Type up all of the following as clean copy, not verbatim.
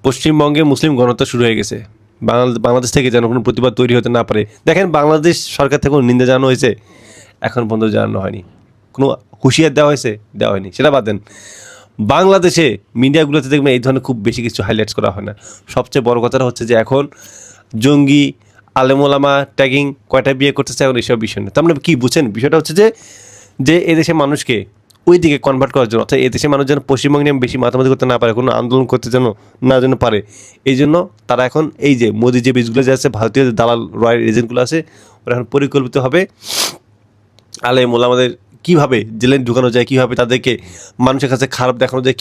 পশ্চিমবঙ্গে মুসলিম গণহত্যা শুরু হয়ে গেছে। বাংলাদেশ থেকে যেন কোনো প্রতিবাদ তৈরি হতে না পারে। দেখেন, বাংলাদেশ সরকার থেকে কোনো নিন্দা জানানো হয়েছে? এখন পর্যন্ত জানানো হয়নি। কোনো হুঁশিয়ার দেওয়া হয়েছে? দেওয়া হয়নি। সেটা বাদ দেন, বাংলাদেশে মিডিয়াগুলোতে দেখবেন এই ধরনের খুব বেশি কিছু হাইলাইটস করা হয় না। সবচেয়ে বড় কথাটা হচ্ছে যে এখন জঙ্গি, আলেমোলামা, ট্যাগিং, কয়টা বিয়ে করতেছে, এখন এইসব বিষয় না। তার মানে কি বুঝছেন? বিষয়টা হচ্ছে যে এদেশের মানুষকে ওই দিকে কনভার্ট করার জন্য, অর্থাৎ এদেশের মানুষ যেন পশ্চিমবঙ্গে নিয়ে বেশি মাতামাতি করতে না পারে, কোনো আন্দোলন করতে যেন পারে, এই জন্য তারা এখন এই যে মোদি যে বীজগুলো যে আছে, ভারতীয় যে দালাল রয়ের এজেন্টগুলো আছে, ওরা এখন পরিকল্পিতভাবে আলেম ওলামাদের কীভাবে জেলে ঢুকানো যায়, কীভাবে তাদেরকে মানুষের কাছে খারাপ দেখানো যায়,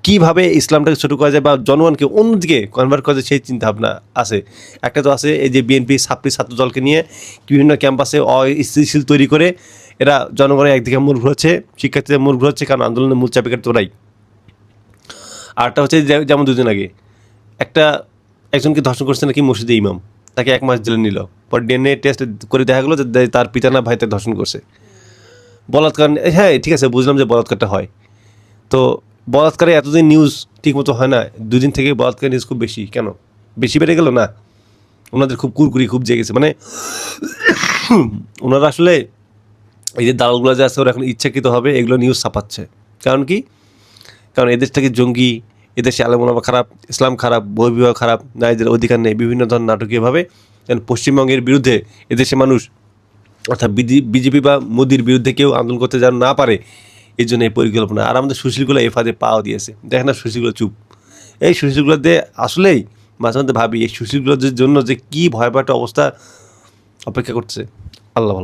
কীভাবে ইসলামটাকে ছোটো করা যায় বা জনগণকে অন্যদিকে কনভার্ট করা যায়, সেই চিন্তাভাবনা আছে। একটা তো আছে এই যে বিএনপি ছাত্র দলকে নিয়ে বিভিন্ন ক্যাম্পাসে অস্থিতিশীল তৈরি করে এরা জনগণের একদিকে মূল ঘুরছে, শিক্ষার্থীদের মূল ঘুরছে, কারণ আন্দোলনের মূল চাপিকাঠি তোরাই। আরটা হচ্ছে যেমন দুদিন আগে একজনকে ধর্ষণ করছে নাকি মসজিদে ইমাম, তাকে 1 মাস জেলে নিল। পর ডিএনএ টেস্ট করে দেখা গেলো যে তার পিতা না ভাই তাকে ধর্ষণ করছে। বলাৎকার, হ্যাঁ ঠিক আছে, বুঝলাম যে বলাৎকারটা হয়, তো বলাৎকারে এতদিন নিউজ ঠিকমতো হয় না, 2 দিন থেকে বলাৎকার নিউজ খুব বেশি, কেন বেশি বেড়ে গেল না? ওনাদের খুব কুরকুরি খুব জেগেছে, মানে ওনারা আসলে এই যে দালালগুলো যে আছে ওরা এখন ইচ্ছাকৃতভাবে এগুলো নিউজ ছাপাচ্ছে। কারণ এদেশটাকে জঙ্গি, এদেশে আলেমোলামা খারাপ, ইসলাম খারাপ, বহির্বিবাহ খারাপ, নারীদের অধিকার নেই, বিভিন্ন ধরনের নাটকীয়ভাবে যেন পশ্চিমবঙ্গের বিরুদ্ধে এদেশের মানুষ, অর্থাৎ বিজেপি বা মোদির বিরুদ্ধে কেউ আন্দোলন করতে যেন না পারে, এই জন্য এই পরিকল্পনা। আর আমাদের সুশীলগুলো এ ফাঁদে পাও দিয়েছে। দেখেন না, সুশীলগুলো চুপ। এই সুশীলগুলো দিয়ে আসলেই মাঝে মধ্যে ভাবি এই সুশীলগুলোর জন্য যে কী ভয়াবহ একটা অবস্থা অপেক্ষা করছে। আল্লাহ ভালো।